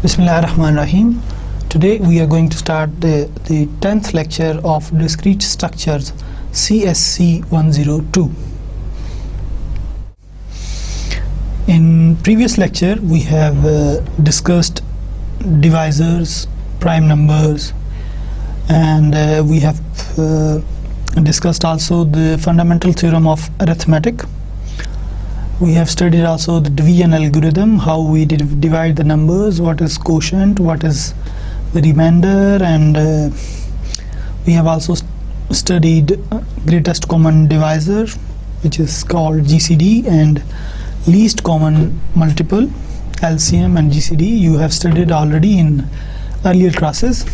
Bismillahirrahmanirrahim. Today we are going to start the 10th lecture of Discrete Structures CSC 102. In previous lecture we have discussed divisors, prime numbers, and we have discussed also the fundamental theorem of arithmetic. We have studied also the division algorithm, how we divide the numbers, what is quotient, what is the remainder, and we have also studied greatest common divisor, which is called GCD, and least common multiple, LCM and GCD. You have studied already in earlier classes.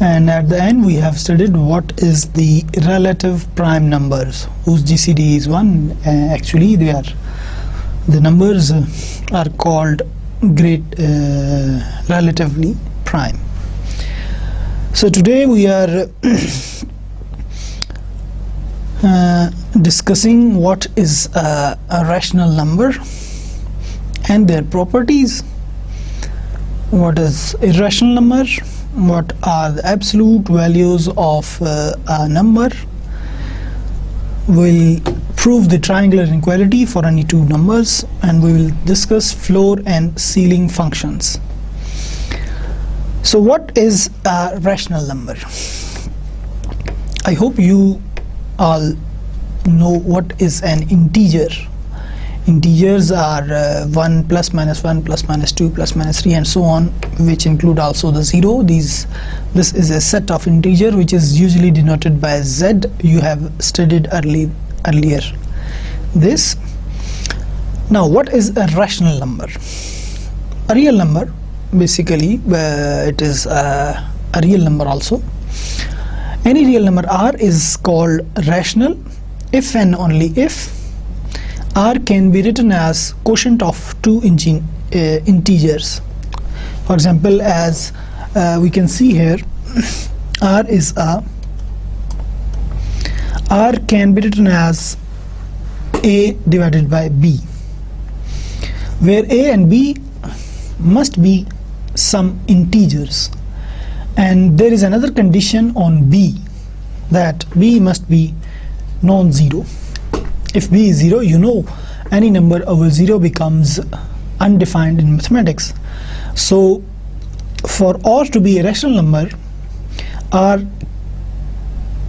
And at the end we have studied what is the relative prime numbers, whose GCD is 1. Actually the numbers are called relatively prime. So today we are discussing what is a rational number and their properties, what is irrational number, what are the absolute values of a number. We'll prove the triangular inequality for any two numbers, and we will discuss floor and ceiling functions. So what is a rational number? I hope you all know what is an integer. Integers are 1 plus minus 1 plus minus 2 plus minus 3 and so on, which include also the 0. This is a set of integer which is usually denoted by z. You have studied earlier this. Now what is a rational number? A real number, basically it is a real number also. Any real number R is called rational if and only if R can be written as quotient of two integers. For example, as we can see here, R can be written as A divided by B, where A and B must be some integers, and there is another condition on B, that B must be non-zero. If B is 0, you know any number over 0 becomes undefined in mathematics. So for R to be a rational number, R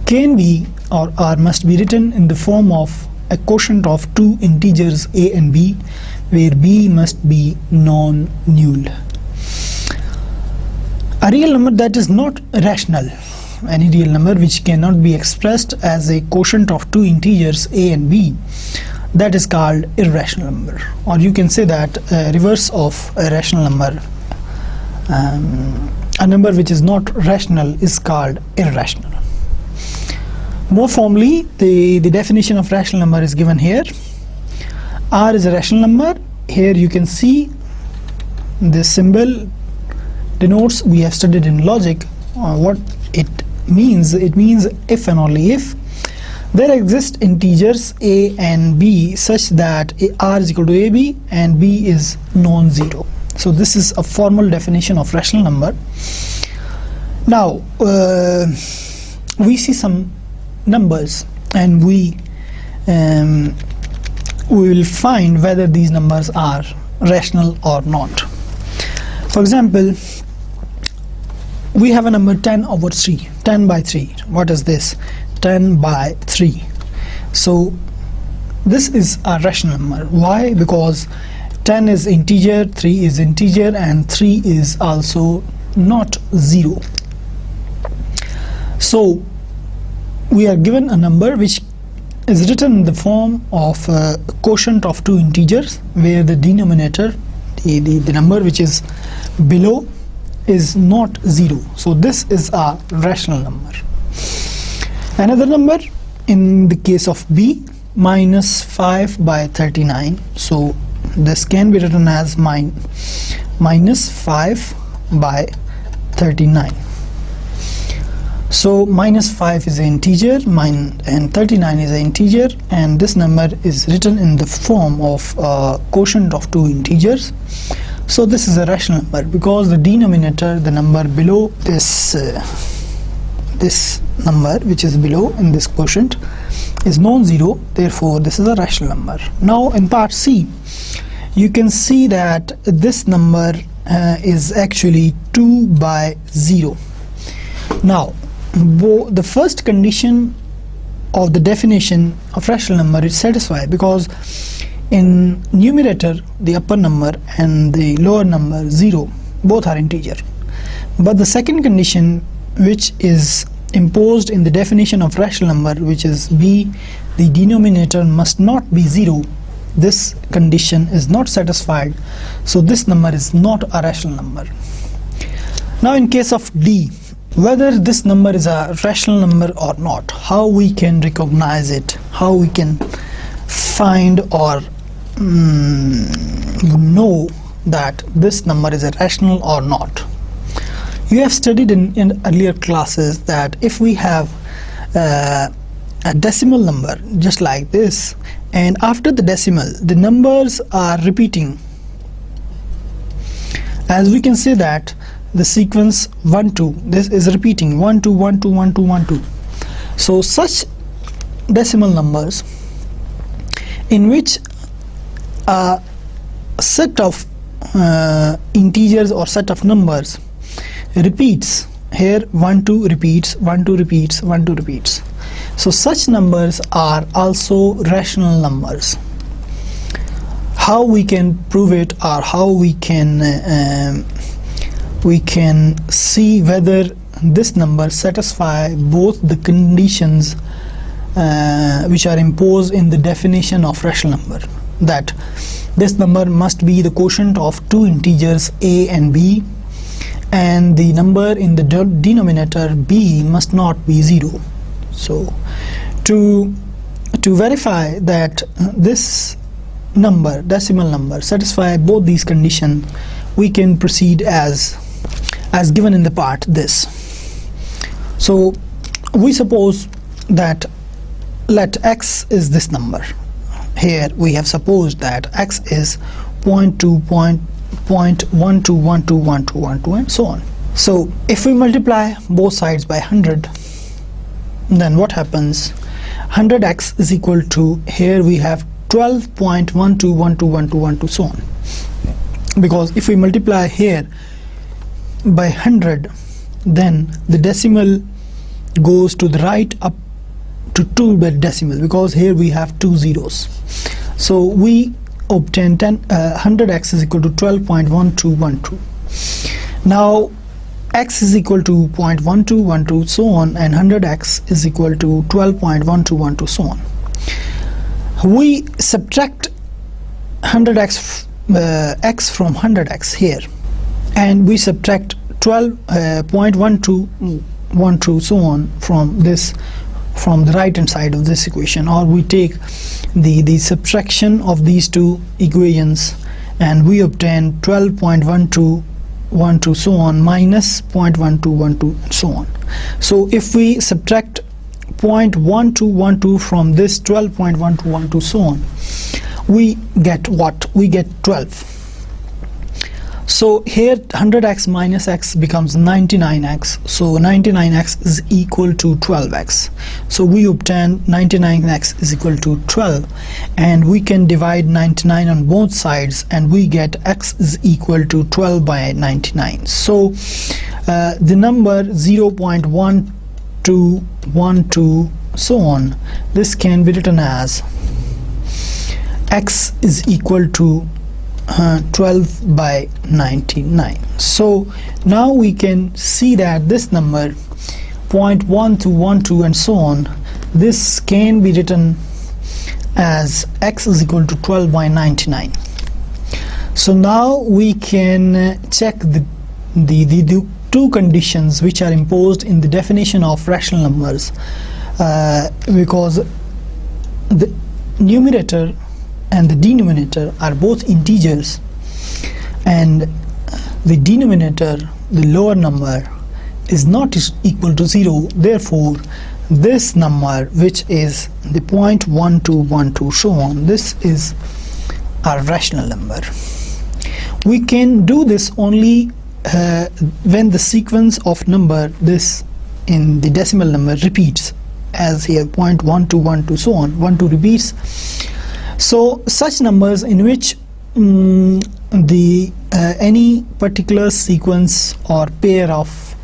can be, or R must be written in the form of a quotient of two integers A and B, where B must be non-null. A real number that is not rational, any real number which cannot be expressed as a quotient of two integers A and B, that is called irrational number. Or you can say that reverse of a rational number, a number which is not rational, is called irrational. More formally, the definition of rational number is given here. R is a rational number. Here you can see this symbol denotes, we have studied in logic what it means. It means if and only if there exist integers A and B such that R is equal to AB and B is non-zero. So this is a formal definition of rational number. Now we see some numbers, and we will find whether these numbers are rational or not. For example, we have a number 10 over 3, 10 by 3. What is this? 10 by 3. So this is a rational number. Why? Because 10 is integer, 3 is integer, and 3 is also not 0. So we are given a number which is written in the form of a quotient of two integers, where the denominator, the number which is below, is not 0. So this is a rational number. Another number, in the case of B, minus 5 by 39. So this can be written as minus 5 by 39. So minus 5 is an integer, and 39 is an integer, and this number is written in the form of a quotient of two integers. So this is a rational number because the denominator, the number below this this number which is below in this quotient, is non-zero, therefore this is a rational number. Now in part C you can see that this number is actually 2 by 0. Now the first condition of the definition of rational number is satisfied because in numerator the upper number and the lower number 0 both are integer, but the second condition which is imposed in the definition of rational number, which is b, the denominator must not be 0, this condition is not satisfied, so this number is not a rational number. Now in case of d, whether this number is a rational number or not, how we can recognize it, how we can find or know that this number is a rational or not. You have studied in earlier classes that if we have a decimal number just like this, and after the decimal the numbers are repeating, as we can say that the sequence 1 2, this is repeating 1 2 1 2 1 2 1 2. So such decimal numbers in which a set of integers or set of numbers repeats, here 1 2 repeats, 1 2 repeats, 1 2 repeats, so such numbers are also rational numbers. How we can prove it, or how we can see whether this number satisfy both the conditions which are imposed in the definition of rational number, that this number must be the quotient of two integers a and b, and the number in the denominator b must not be 0. So to verify that this number, decimal number, satisfy both these conditions, we can proceed as given in the part this. So we suppose that let x is this number. Here we have supposed that x is 0.12121212 and so on. So if we multiply both sides by 100, then what happens? 100x is equal to, here we have 12.121212 so on, because if we multiply here by 100, then the decimal goes to the right up to 2 decimal, because here we have 2 zeros. So we obtain 100x is equal to 12.1212. Now x is equal to 0.1212 so on, and 100x is equal to 12.1212 so on. We subtract 100x x from 100x here, and we subtract 12.1212 so on from this, from the right hand side of this equation, or we take the subtraction of these two equations and we obtain 12.1212 so on minus 0.1212 and so on. So if we subtract 0.1212 from this 12.1212 so on, we get what? We get 12. So here 100x minus x becomes 99x, so 99x is equal to 12x. So we obtain 99x is equal to 12, and we can divide 99 on both sides and we get x is equal to 12 by 99. So the number 0.1212 so on, this can be written as x is equal to 12 by 99. So now we can see that this number 0.1212 and so on, this can be written as x is equal to 12 by 99. So now we can check the two conditions which are imposed in the definition of rational numbers, because the numerator and the denominator are both integers, and the denominator, the lower number, is not equal to 0. Therefore this number, which is the 0.1212 so on, this is a rational number. We can do this only when the sequence of number, this in the decimal number, repeats, as here 0.1 to 1 to so on, 1 2 repeats. So such numbers in which any particular sequence or pair of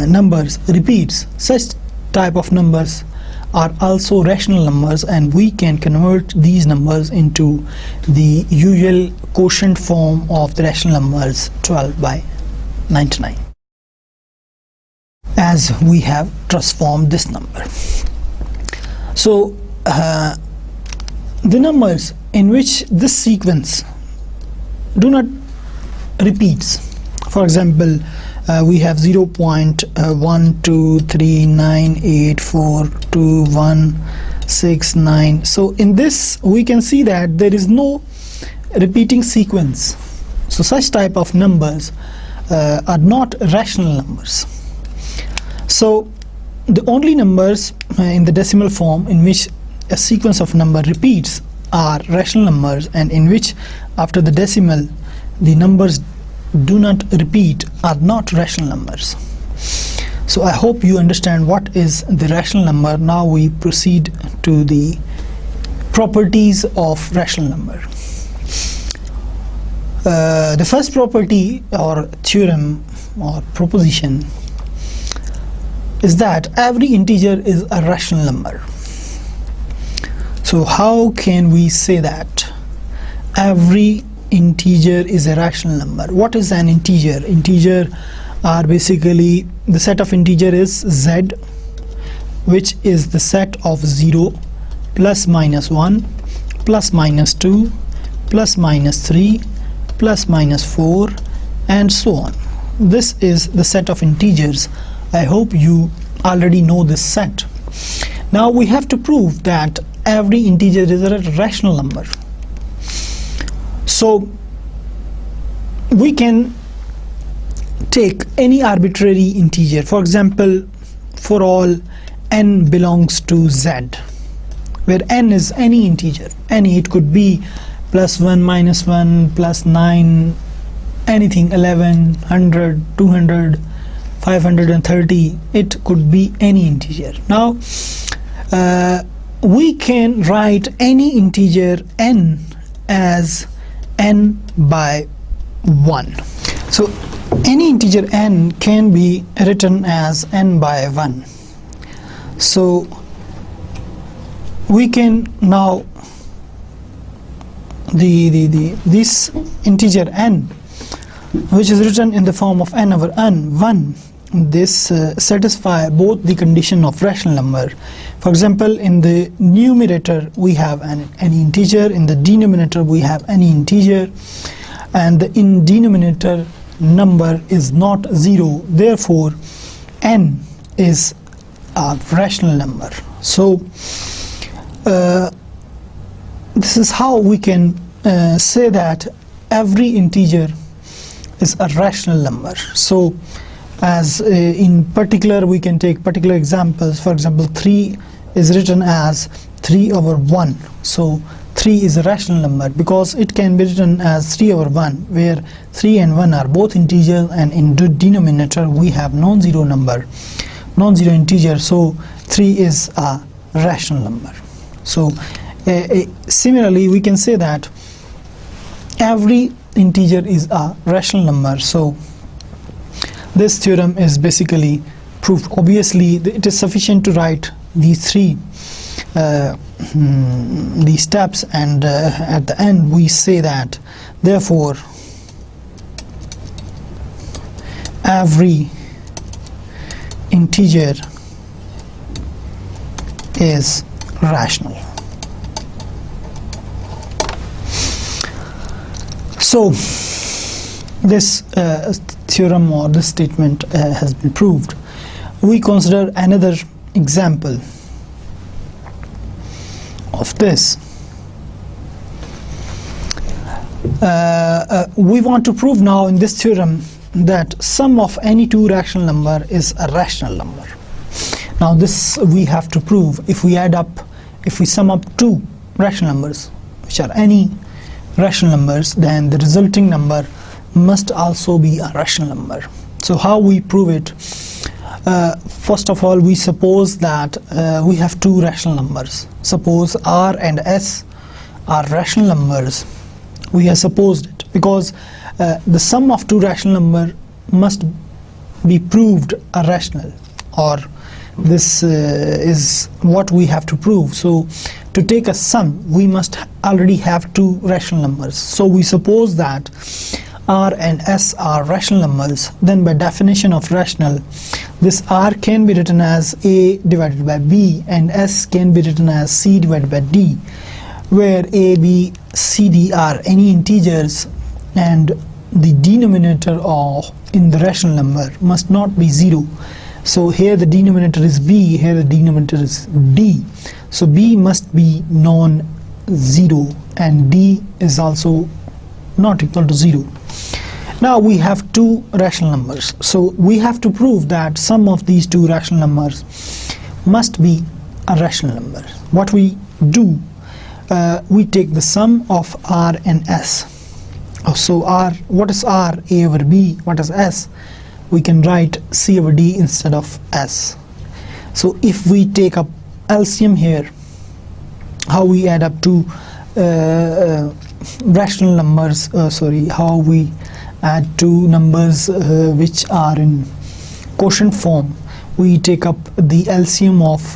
numbers repeats, such type of numbers are also rational numbers, and we can convert these numbers into the usual quotient form of the rational numbers 12 by 99, as we have transformed this number. So the numbers in which this sequence do not repeats, for example, we have 0.12398421169. So in this we can see that there is no repeating sequence, so such type of numbers are not rational numbers. So the only numbers in the decimal form in which a sequence of number repeats are rational numbers, and in which after the decimal the numbers do not repeat are not rational numbers. So I hope you understand what is the rational number. Now we proceed to the properties of rational number. The first property or theorem or proposition is that every integer is a rational number. So how can we say that every integer is a rational number? What is an integer? Integer are basically, the set of integer is z, which is the set of 0 plus minus 1 plus minus 2 plus minus 3 plus minus 4 and so on. This is the set of integers. I hope you already know this set. Now we have to prove that every integer is a rational number. So we can take any arbitrary integer, for example, for all n belongs to z, where n is any integer, any, it could be plus 1, minus 1, plus 9, anything, 11, 100, 200, 530, it could be any integer. Now we can write any integer n as n by 1. So any integer n can be written as n by 1. So we can now this integer n, which is written in the form of n over n 1, this satisfy both the condition of rational number. For example, in the numerator we have any integer, in the denominator we have any integer, and the in denominator number is not 0, therefore n is a rational number. So this is how we can say that every integer is a rational number. So as in particular we can take particular examples. For example, 3 is written as 3 over 1. So 3 is a rational number because it can be written as 3 over 1, where 3 and 1 are both integers, and in the denominator we have non-zero integer, so 3 is a rational number. So similarly we can say that every integer is a rational number. So this theorem is basically proved. Obviously it is sufficient to write these three these steps, and at the end we say that therefore every integer is rational. So this theorem or this statement has been proved. We consider another example of this. We want to prove now in this theorem that sum of any two rational number is a rational number. Now this we have to prove if we sum up two rational numbers which are any rational numbers, then the resulting number must also be a rational number. So how we prove it? First of all, we suppose that we have two rational numbers. Suppose R and S are rational numbers. We have supposed it because the sum of two rational numbers must be proved a rational, or this is what we have to prove. So to take a sum, we must already have two rational numbers. So we suppose that R and S are rational numbers. Then by definition of rational, this R can be written as A divided by B and S can be written as C divided by D, where A, B, C, D are any integers and the denominator of in the rational number must not be 0. So here the denominator is B, here the denominator is D. So B must be non-zero and D is also not equal to 0. Now we have two rational numbers. So we have to prove that sum of these two rational numbers must be a rational number. What we do, we take the sum of R and S. So R, what is R? A over B. What is S? We can write C over D instead of S. So if we take up LCM here, how we add up two rational numbers, how we add two numbers which are in quotient form. We take up the LCM of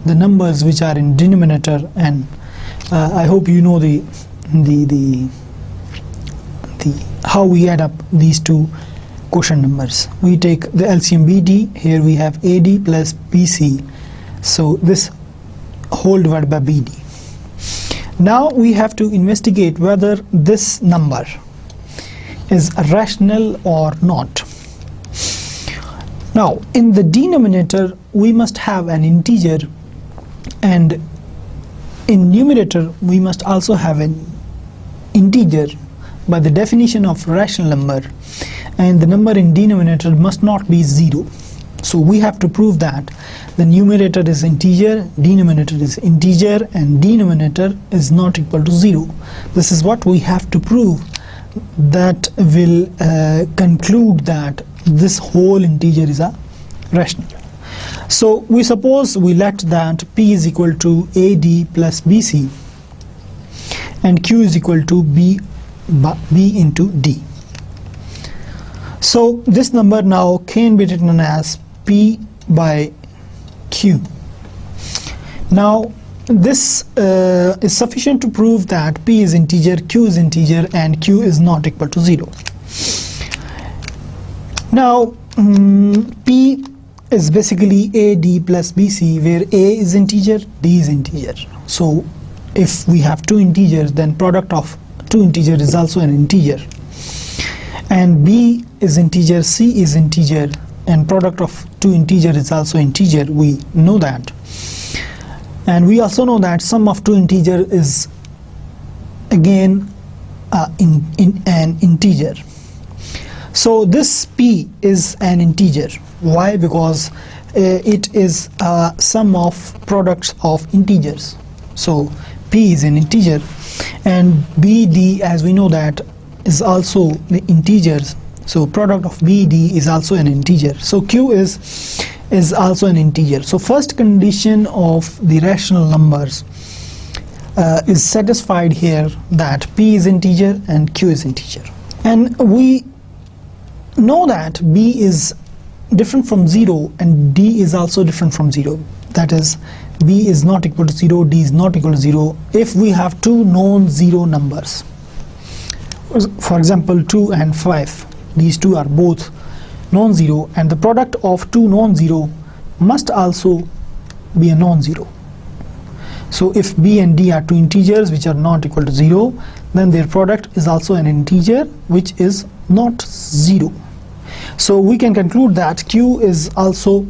the numbers which are in denominator, and I hope you know the how we add up these two quotient numbers. We take the LCM BD. Here we have AD plus BC, so this whole divided by BD. Now we have to investigate whether this number is rational or not. Now in the denominator we must have an integer, and in numerator we must also have an integer by the definition of rational number, and the number in denominator must not be 0. So we have to prove that the numerator is integer, denominator is integer, and denominator is not equal to 0. This is what we have to prove. That will conclude that this whole integer is a rational. So we suppose we let that P is equal to AD plus BC and Q is equal to B into D. So this number now can be written as P by Q. Now this is sufficient to prove that P is integer, Q is integer, and Q is not equal to 0. Now P is basically AD plus BC, where A is integer, D is integer. So if we have two integers, then product of two integers is also an integer, and B is integer, C is integer, and product of two integers is also integer. We know that. And we also know that sum of two integers is again an integer. So this P is an integer. Why? Because it is a sum of products of integers. So P is an integer, and BD, as we know that, is also the integers. So product of BD is also an integer. So Q is also an integer. So first condition of the rational numbers is satisfied here, that P is integer and Q is integer. And we know that B is different from 0 and D is also different from 0. That is, B is not equal to 0, D is not equal to 0 if we have two non-zero numbers. For example, 2 and 5. These two are both non-zero, and the product of two non-zero must also be a non-zero. So if B and D are two integers which are not equal to 0, then their product is also an integer which is not 0. So we can conclude that Q is also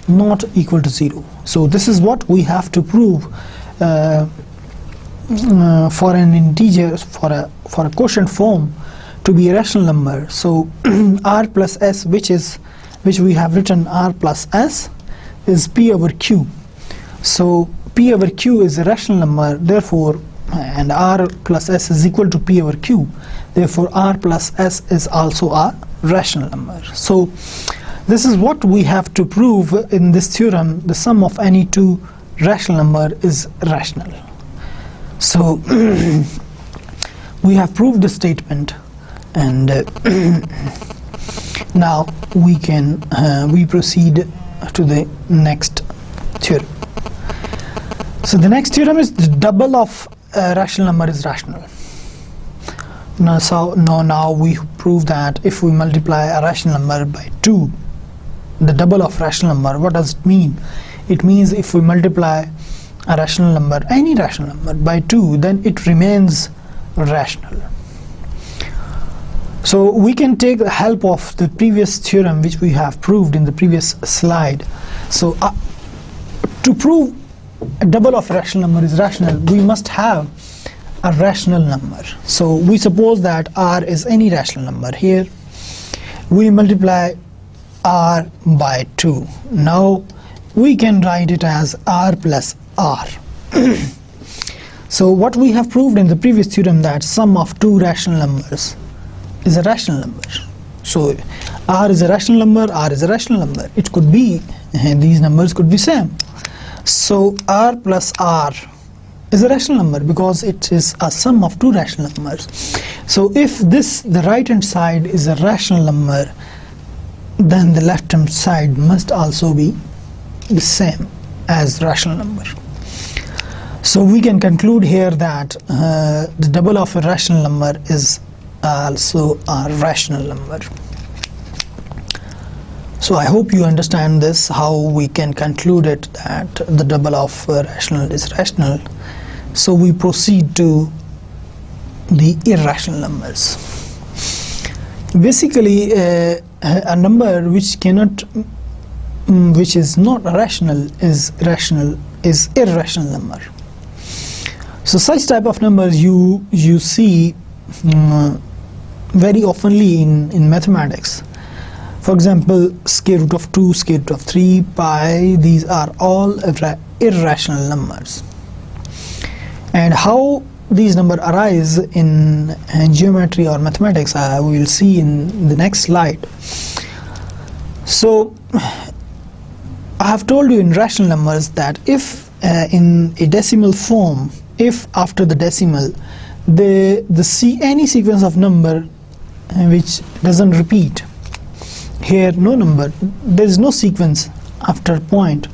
not equal to 0. So this is what we have to prove for an integer, for a quotient form to be a rational number. So R plus S, which we have written R plus S, is P over Q. So P over Q is a rational number. Therefore and r plus s is equal to p over q. Therefore r plus s is also a rational number. So this is what we have to prove in this theorem: the sum of any two rational number is rational. So we have proved the statement, and now we proceed to the next theorem. So the next theorem is the double of a rational number is rational. Now we prove that if we multiply a rational number by 2, the double of rational number, what does it mean? It means if we multiply a rational number, any rational number, by 2, then it remains rational. So we can take the help of the previous theorem which we have proved in the previous slide. So to prove a double of a rational number is rational, we must have a rational number. So we suppose that r is any rational number. Here we multiply r by 2. Now we can write it as r plus r. So what we have proved in the previous theorem, that sum of two rational numbers is a rational number. So r is a rational number, r is a rational number. It could be, these numbers could be same. So r plus r is a rational number because it is a sum of two rational numbers. So if the right hand side is a rational number, then the left hand side must also be the same as rational number. So we can conclude here that the double of a rational number is also a rational number. So I hope you understand this, how we can conclude it that the double of rational is rational. So we proceed to the irrational numbers. Basically a number which is not rational is irrational number. So such type of numbers you see very oftenly in mathematics. For example, square root of 2, square root of 3, pi, these are all irrational numbers. And how these numbers arise in geometry or mathematics, we will see in the next slide. So I have told you in rational numbers that if in a decimal form, if after the decimal any sequence of number which doesn't repeat, here no number, there is no sequence after point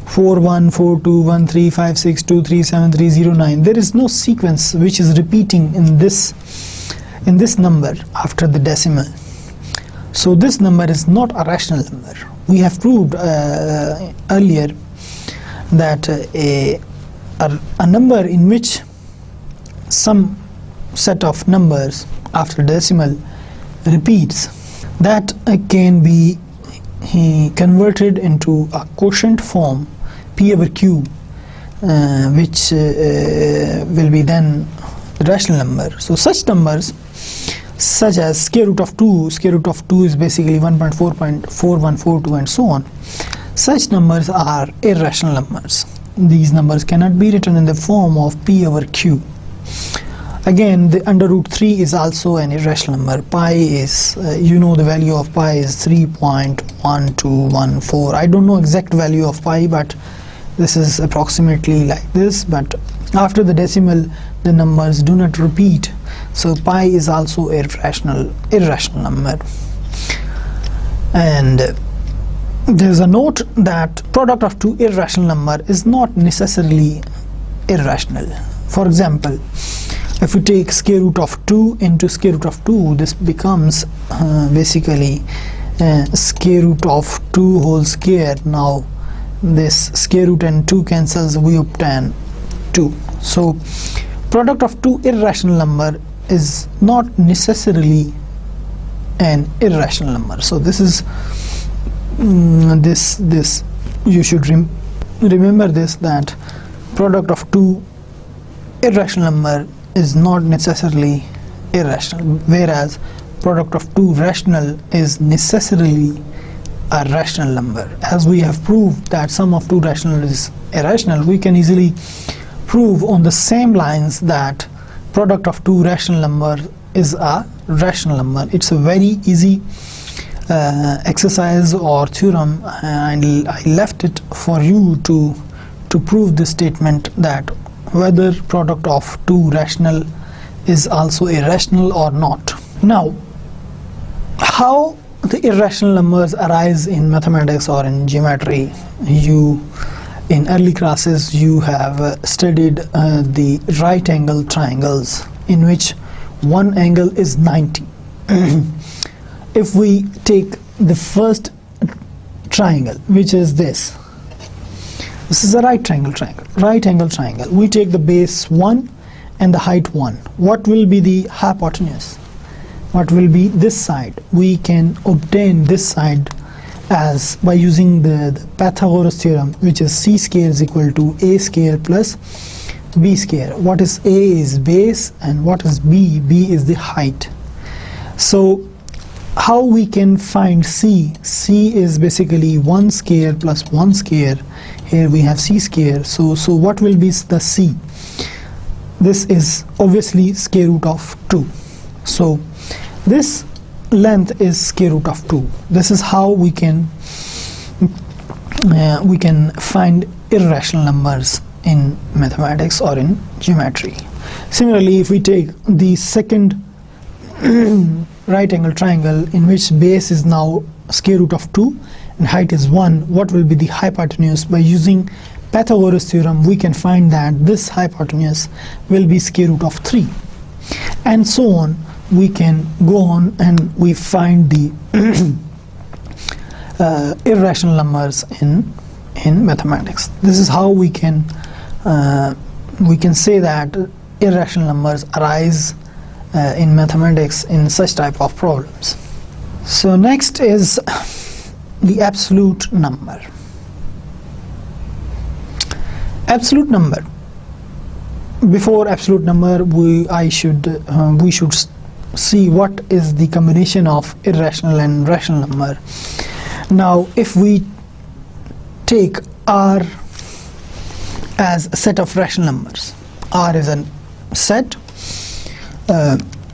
4 1 4 2 1 3 5 6 2 3 7 3 0 9, there is no sequence which is repeating in this number after the decimal. So this number is not a rational number. We have proved earlier that a number in which some set of numbers after decimal repeats, that can be converted into a quotient form p over q, which will be then the rational number. So such numbers such as square root of 2 is basically 1.4.4142 and so on. Such numbers are irrational numbers. These numbers cannot be written in the form of p over q. Again, the under root 3 is also an irrational number. Pi is, the value of pi is 3.1214. I don't know exact value of pi, but this is approximately like this. But after the decimal, the numbers do not repeat. So pi is also a irrational number. And there's a note that product of two irrational number is not necessarily irrational. For example, if we take square root of 2 into square root of 2, this becomes basically square root of 2 whole square. Now this square root and 2 cancels, we obtain 2. So product of two irrational number is not necessarily an irrational number. So this is this you should remember this, that product of two irrational number is not necessarily irrational, whereas product of two rational is necessarily a rational number. As we have proved that sum of two rational is irrational, we can easily prove on the same lines that product of two rational numbers is a rational number. It's a very easy exercise or theorem, and I left it for you to prove this statement that whether product of two rational is also irrational or not. Now, how the irrational numbers arise in mathematics or in geometry? In early classes you have studied the right angle triangles, in which one angle is 90. If we take the first triangle, which is this is a right angle triangle. We take the base 1 and the height 1. What will be the hypotenuse? What will be this side? We can obtain this side as by using the Pythagoras theorem, which is c square is equal to a square plus b square. What is a is base, and what is b? B is the height. So how we can find c? C is basically 1 square plus 1 square. Here we have c square. So what will be the c? This is obviously square root of 2. So this length is square root of 2. This is how we can find irrational numbers in mathematics or in geometry. Similarly, if we take the second right angle triangle, in which base is now square root of 2 and height is 1, what will be the hypotenuse? By using Pythagoras theorem, we can find that this hypotenuse will be square root of 3, and so on. We can go on and we find the irrational numbers in mathematics. This is how we can say that irrational numbers arise in mathematics in such type of problems. So next is the absolute number. Absolute number. Before absolute number, we should see what is the combination of irrational and rational number. Now, if we take R as a set of rational numbers, R is a set,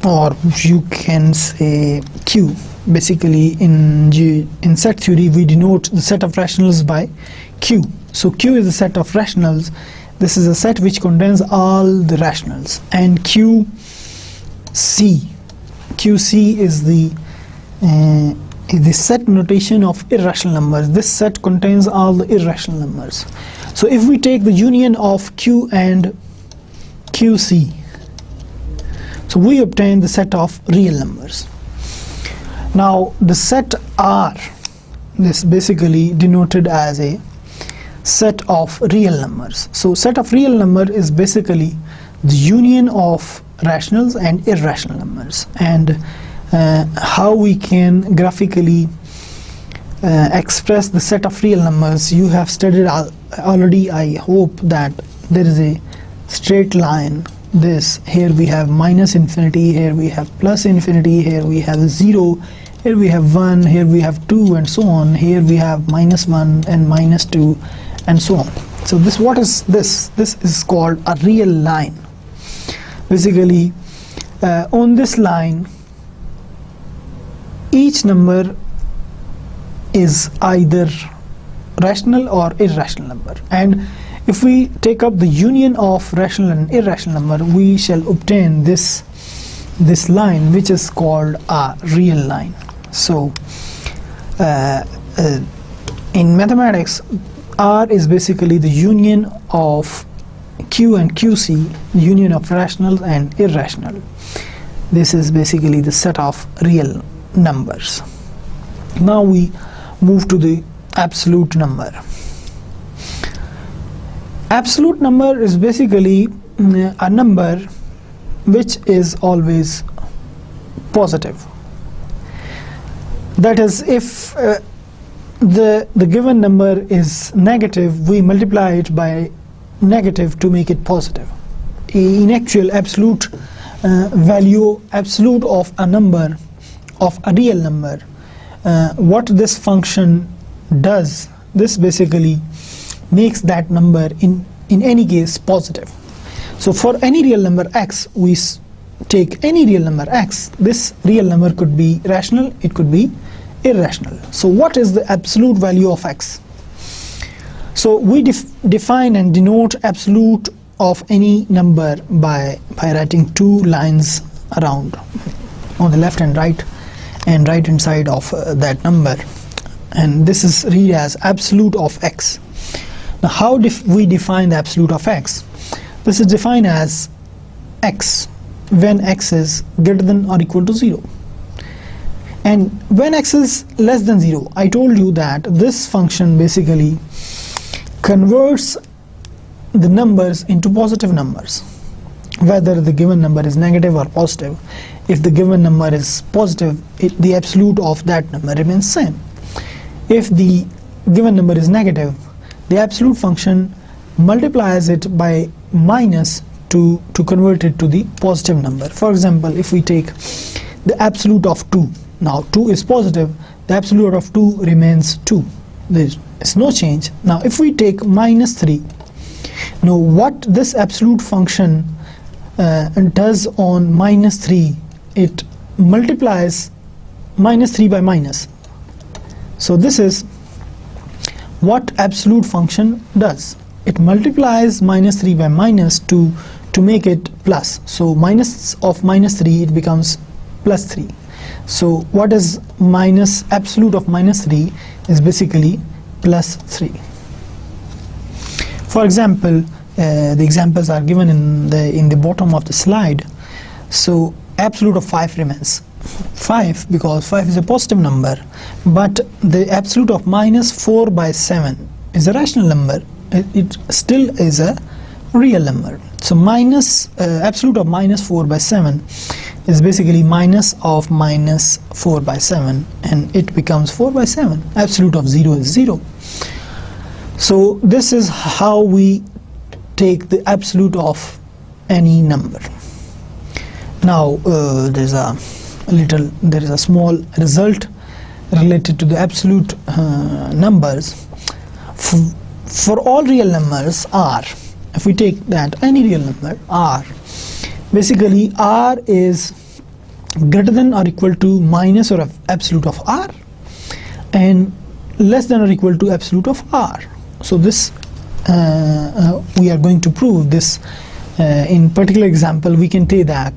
or you can say Q. Basically, in set theory, we denote the set of rationals by Q. So Q is a set of rationals. This is a set which contains all the rationals, and QC is the set notation of irrational numbers. This set contains all the irrational numbers. So if we take the union of Q and QC, so we obtain the set of real numbers. Now the set R, this basically denoted as a set of real numbers. So set of real number is basically the union of rationals and irrational numbers, and how we can graphically express the set of real numbers you have studied already. I hope that there is a straight line. This here we have minus infinity, here we have plus infinity, here we have 0, here we have 1, here we have 2, and so on. Here we have minus 1 and minus 2, and so on. So this, what is this? This is called a real line. Basically, on this line, each number is either rational or irrational number, and if we take up the union of rational and irrational number, we shall obtain this line, which is called a real line. So in mathematics, R is basically the union of Q and QC, union of rational and irrational. This is basically the set of real numbers. Now we move to the absolute number. Absolute number is basically a number which is always positive. That is, if the given number is negative, we multiply it by negative to make it positive. In actual absolute value, absolute of a number, of a real number, what this function does, this basically makes that number in any case positive. So for any real number x, we take any real number x. This real number could be rational, it could be irrational. So what is the absolute value of x? So we define and denote absolute of any number by writing two lines around on the left and right hand side of that number, and this is read as absolute of x. Now how we define the absolute of x? This is defined as x when x is greater than or equal to 0, and when x is less than 0, I told you that this function basically converts the numbers into positive numbers, whether the given number is negative or positive. If the given number is positive, the absolute of that number remains same. If the given number is negative, the absolute function multiplies it by minus to convert it to the positive number. For example, if we take the absolute of 2, now 2 is positive, the absolute of 2 remains 2. There is no change. Now if we take minus 3, now what this absolute function does on minus 3, it multiplies minus 3 by minus. So this is what absolute function does. It multiplies minus 3 by minus to make it plus. So minus of minus 3, it becomes plus 3. So what is minus absolute of minus 3 is basically plus 3. For example, the examples are given in the bottom of the slide. So absolute of 5 remains 5 because 5 is a positive number, but the absolute of minus 4 by 7 is a rational number. It still is a real number. So minus absolute of minus 4 by 7 is basically minus of minus 4 by 7, and it becomes 4 by 7. Absolute of 0 is 0. So this is how we take the absolute of any number. Now there is a small result related to the absolute numbers. For all real numbers r, if we take that any real number r, basically r is greater than or equal to minus or absolute of r, and less than or equal to absolute of r. So this we are going to prove this in particular example. We can take that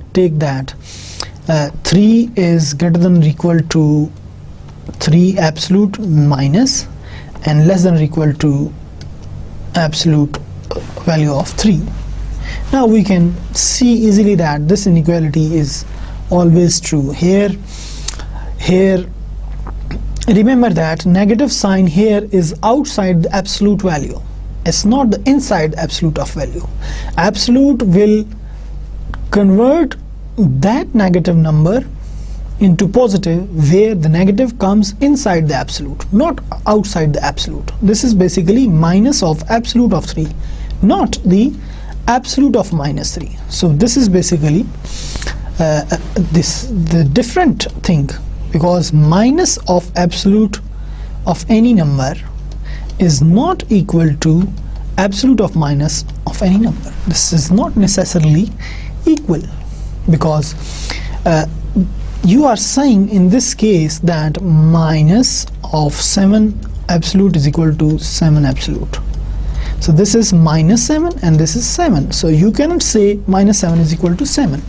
3 is greater than or equal to 3 absolute minus and less than or equal to absolute value of 3. Now we can see easily that this inequality is always true. Here remember that negative sign here is outside the absolute value. It's not the inside absolute of value. Absolute will convert that negative number into positive where the negative comes inside the absolute, not outside the absolute. This is basically minus of absolute of 3, not the absolute of minus 3. So this is basically the different thing, because minus of absolute of any number is not equal to absolute of minus of any number. This is not necessarily equal, because you are saying in this case that minus of 7 absolute is equal to 7 absolute. So this is minus 7 and this is 7. So you cannot say minus 7 is equal to 7.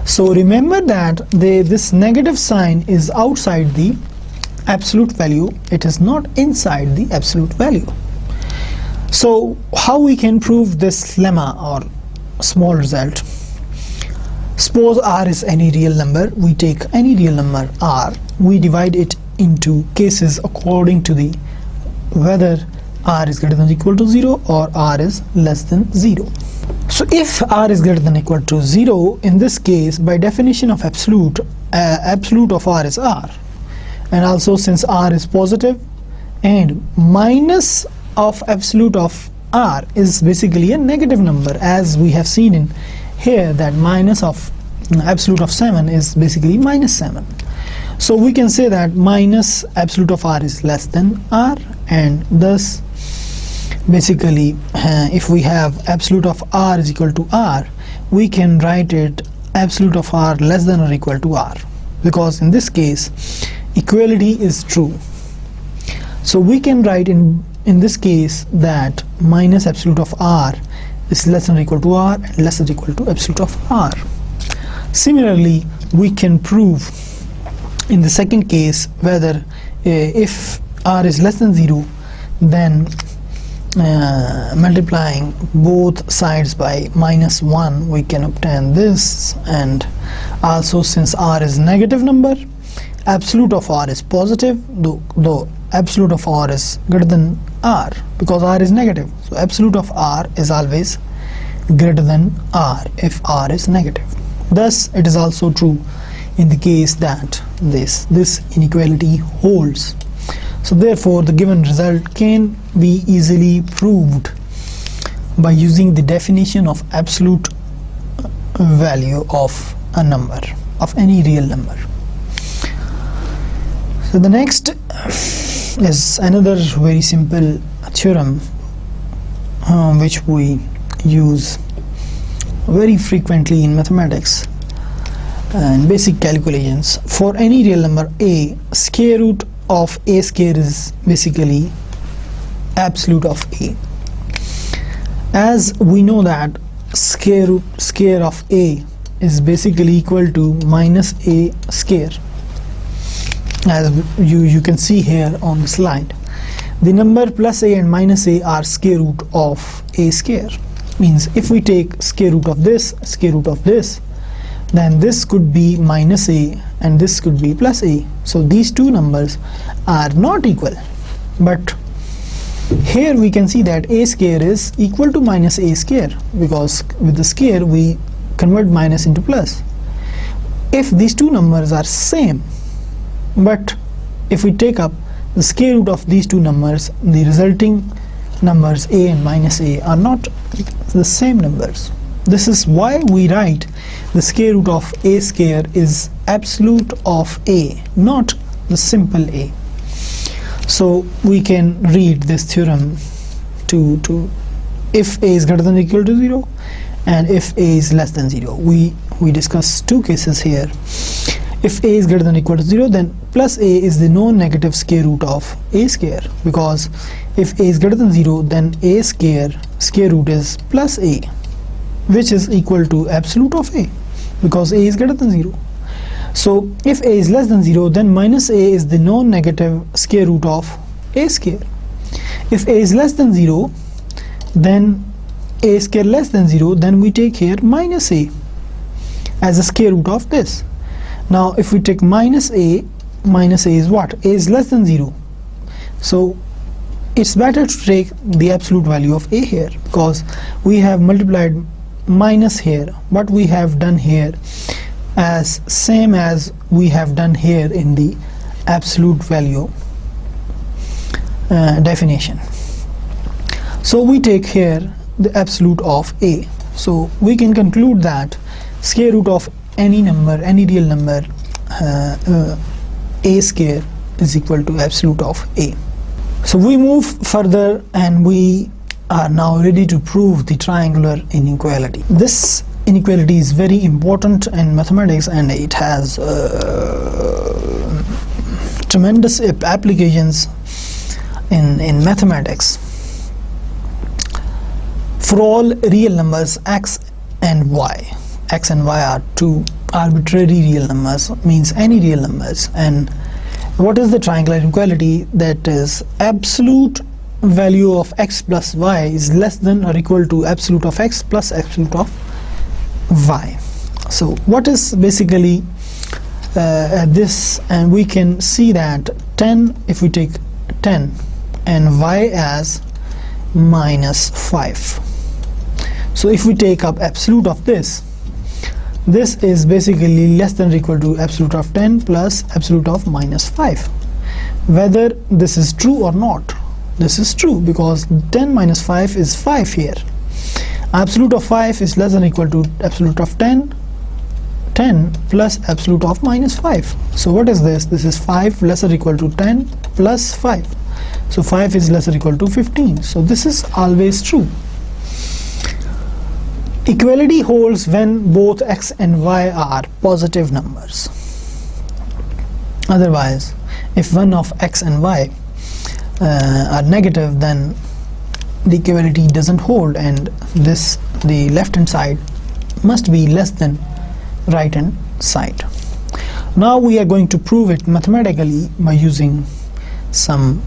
So remember that this negative sign is outside the absolute value. It is not inside the absolute value. So how we can prove this lemma or small result? Suppose r is any real number. We take any real number r, we divide it into cases according to the whether r is greater than or equal to 0 or r is less than 0. So if r is greater than or equal to 0, in this case, by definition of absolute, absolute of r is r, and also since r is positive, and minus of absolute of r is basically a negative number, as we have seen in here that minus of absolute of 7 is basically minus 7. So we can say that minus absolute of r is less than r, and thus basically if we have absolute of r is equal to r, we can write it absolute of r less than or equal to r, because in this case equality is true. So we can write in this case that minus absolute of r is less than or equal to r and less than or equal to absolute of r. Similarly, we can prove in the second case whether if r is less than 0, then multiplying both sides by -1 we can obtain this. And also, since r is negative number, absolute of r is positive, though absolute of r is greater than r, because r is negative. So absolute of r is always greater than r if r is negative. Thus it is also true in the case that this inequality holds. So therefore the given result can be easily proved by using the definition of absolute value of a number, of any real number. So the next is another very simple theorem which we use very frequently in mathematics and basic calculations. For any real number a, square root of a square is basically absolute of a. As we know that square of a is basically equal to minus a square, as you can see here on the slide. The number plus a and minus a are square root of a square. Means if we take square root of this, then this could be minus a and this could be plus a. So these two numbers are not equal, but here we can see that a square is equal to minus a square, because with the square we convert minus into plus. If these two numbers are same, but if we take up the square root of these two numbers, the resulting numbers a and minus a are not the same numbers. This is why we write the square root of a square is absolute of a, not the simple a. So we can read this theorem to if a is greater than or equal to 0 and if a is less than 0. We discuss two cases here. If a is greater than or equal to 0, then plus a is the non-negative square root of a square, because if a is greater than 0, then a square root is plus a, which is equal to absolute of a, because a is greater than 0. So if a is less than 0, then minus a is the non-negative square root of a square. If a is less than 0, then a square less than 0, then we take here minus a as a square root of this. Now if we take minus a is what? A is less than 0. So it's better to take the absolute value of a here, because we have multiplied minus here. What we have done here as same as we have done here in the absolute value definition. So we take here the absolute of a. So we can conclude that square root of any number, any real number, a square is equal to absolute of a. So we move further and we are now ready to prove the triangular inequality. This inequality is very important in mathematics and it has tremendous applications in mathematics. For all real numbers x and y are two arbitrary real numbers, means any real numbers. And what is the triangular inequality? That is absolute value of x plus y is less than or equal to absolute of x plus absolute of y. So what is basically this? And we can see that 10, if we take 10 and y as minus 5. So if we take up absolute of this is basically less than or equal to absolute of 10 plus absolute of minus 5. Whether this is true or not, this is true, because 10 minus 5 is 5 here. Absolute of 5 is less than or equal to absolute of 10 plus absolute of minus 5. So what is this? This is 5 less or equal to 10 plus 5. So 5 is less or equal to 15. So this is always true. Equality holds when both x and y are positive numbers. Otherwise, if one of x and y are negative, then the equality doesn't hold, and the left hand side must be less than right hand side. Now we are going to prove it mathematically by using some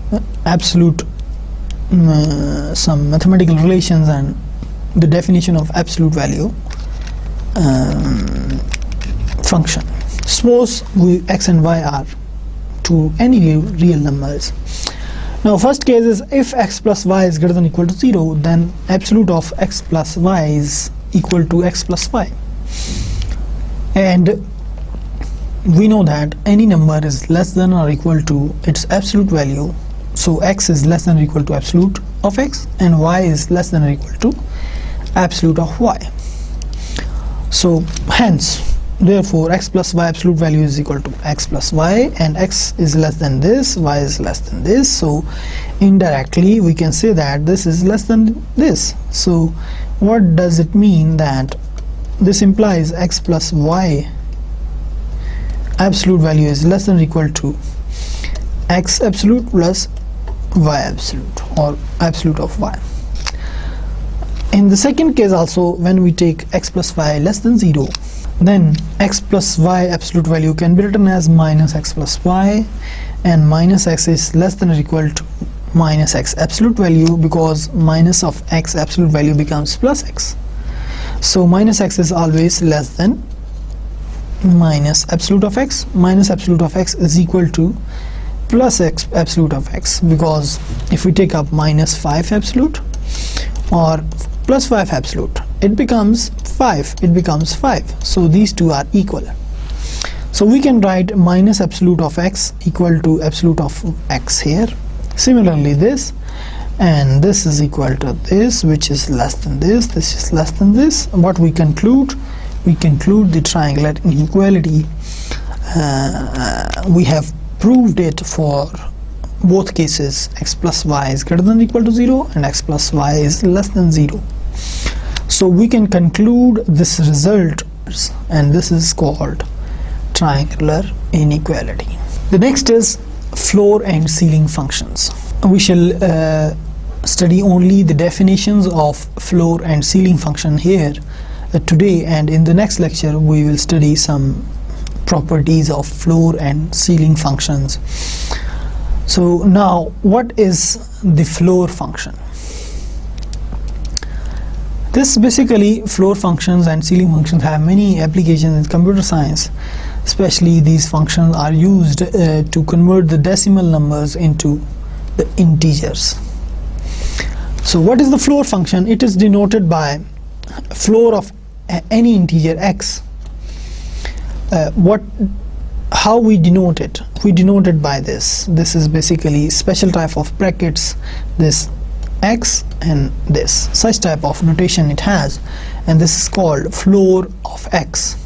some mathematical relations and the definition of absolute value function. Suppose x and y are to any real numbers. Now first case is if x plus y is greater than or equal to 0, then absolute of x plus y is equal to x plus y. And we know that any number is less than or equal to its absolute value. So x is less than or equal to absolute of x, and y is less than or equal to absolute of y. So hence, therefore, x plus y absolute value is equal to x plus y, and x is less than this, y is less than this. So indirectly we can say that this is less than this. So what does it mean? That this implies x plus y absolute value is less than or equal to x absolute plus y absolute, or absolute of y. In the second case also, when we take x plus y less than 0, then x plus y absolute value can be written as minus x plus y, and minus x is less than or equal to minus x absolute value, because minus of x absolute value becomes plus x. So minus x is always less than minus absolute of x. Minus absolute of x is equal to plus x absolute of x, because if we take up minus 5 absolute or plus 5 absolute, it becomes 5. So these two are equal. So we can write minus absolute of x equal to absolute of x here. Similarly this, and this is equal to this, which is less than this, this is less than this. What we conclude? We conclude the triangular inequality. We have proved it for both cases. X plus y is greater than or equal to 0, and x plus y is less than 0. So we can conclude this result, and this is called triangular inequality. The next is floor and ceiling functions. We shall study only the definitions of floor and ceiling function here today, and in the next lecture we will study some properties of floor and ceiling functions. So now, what is the floor function? This basically, floor functions and ceiling functions have many applications in computer science. Especially these functions are used to convert the decimal numbers into the integers. So what is the floor function? It is denoted by floor of any integer x. How we denote it? We denote it by this. This is basically special type of brackets, this x and this, such type of notation it has, and this is called floor of x.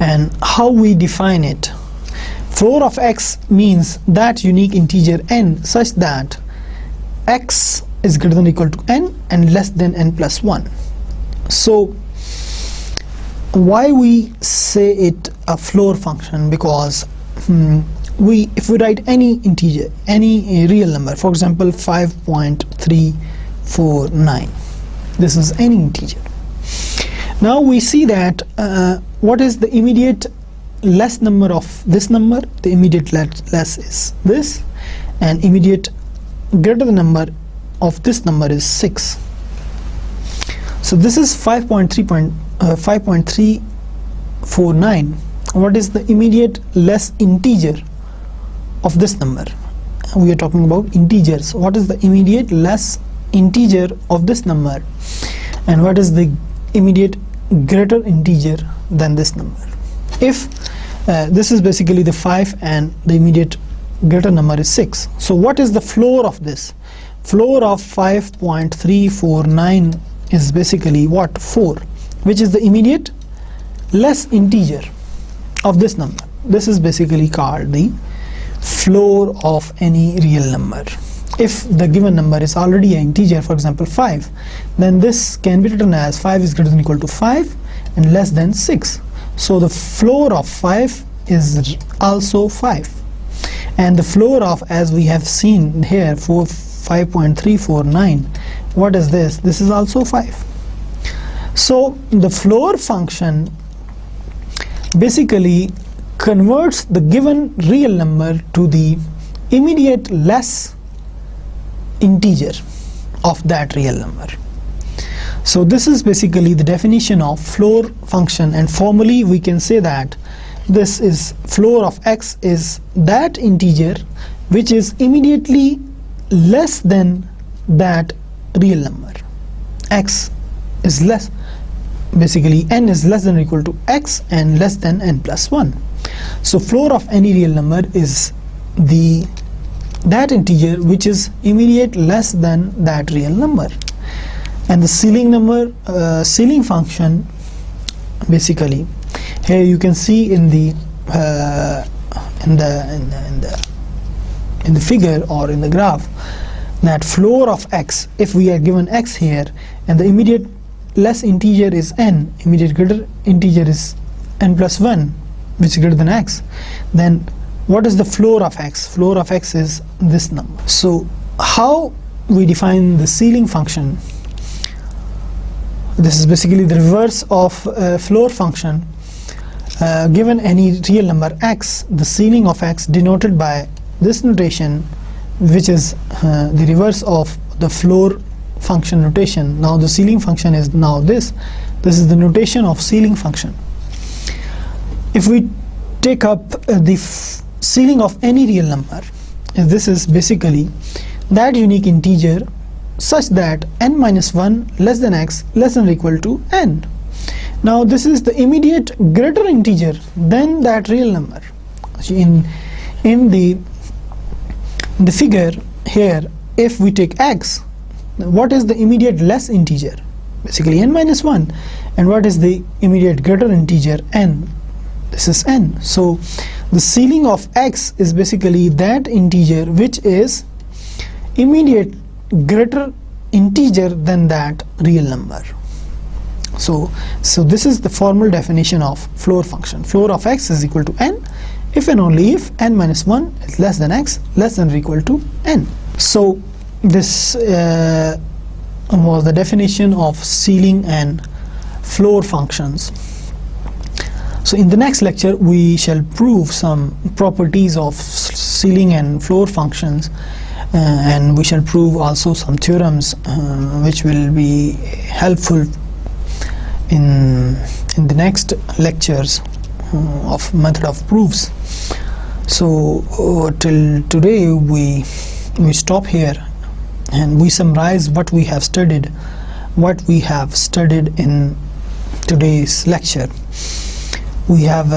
And how we define it? Floor of x means that unique integer n such that x is greater than or equal to n and less than n plus 1. So why we say it a floor function? Because if we write any integer, any real number, for example 5.349, this is any integer. Now we see that what is the immediate less number of this number? The immediate less is this, and immediate greater the number of this number is 6. So this is 5.349. What is the immediate less integer of this number? We are talking about integers. What is the immediate less integer of this number, and what is the immediate greater integer than this number? If this is basically the 5 and the immediate greater number is 6, so what is the floor of this? Floor of 5.349 is basically what? 4, which is the immediate less integer of this number. This is basically called the floor of any real number. If the given number is already an integer, for example 5, then this can be written as 5 is greater than or equal to 5 and less than 6. So the floor of 5 is also 5, and the floor of, as we have seen here, 5.349, what is this? This is also 5. So the floor function basically converts the given real number to the immediate less integer of that real number. So this is basically the definition of floor function, and formally we can say that this is floor of x is that integer which is immediately less than that real number. X is less, basically n is less than or equal to x and less than n plus 1. So floor of any real number is that integer which is immediate less than that real number. And the ceiling function, basically here you can see in the figure or in the graph that floor of x, if we are given x here and the immediate less integer is n, immediate greater integer is n plus 1, which is greater than x, then what is the floor of x? Floor of x is this number. So how we define the ceiling function? This is basically the reverse of floor function. Given any real number x, the ceiling of x denoted by this notation, which is the reverse of the floor function notation. Now the ceiling function is now this is the notation of ceiling function. If we take up the ceiling of any real number, this is basically that unique integer such that n minus 1 less than x less than or equal to n. Now this is the immediate greater integer than that real number. In the figure here, if we take x, what is the immediate less integer? Basically n minus 1. And what is the immediate greater integer? N. This is n. So the ceiling of x is basically that integer which is immediate greater integer than that real number. So this is the formal definition of floor function. Floor of x is equal to n if and only if n minus 1 is less than x less than or equal to n. So this was the definition of ceiling and floor functions. So in the next lecture we shall prove some properties of ceiling and floor functions, and we shall prove also some theorems which will be helpful in the next lectures of method of proofs. So till today we stop here and we summarize what we have studied in today's lecture. We have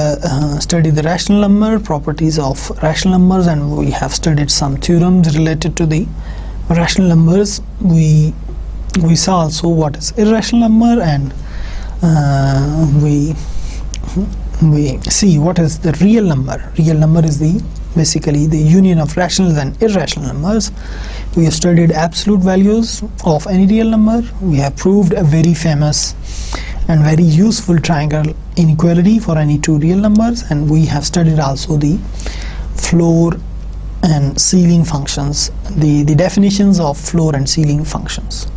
studied the rational number, properties of rational numbers, and we have studied some theorems related to the rational numbers. We saw also what is irrational number, and we see what is the real number. Real number is basically the union of rational and irrational numbers. We have studied absolute values of any real number. We have proved a very famous and very useful triangle inequality for any two real numbers, and we have studied also the floor and ceiling functions, the definitions of floor and ceiling functions.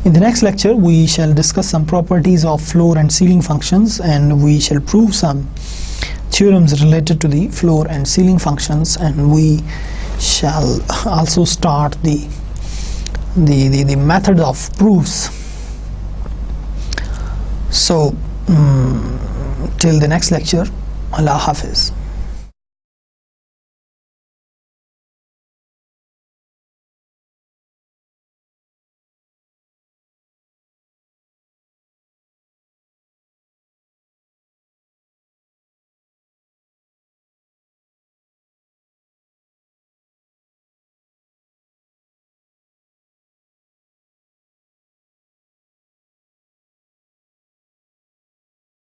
In the next lecture we shall discuss some properties of floor and ceiling functions, and we shall prove some theorems related to the floor and ceiling functions, and we shall also start the method of proofs. So till the next lecture, Allah Hafiz.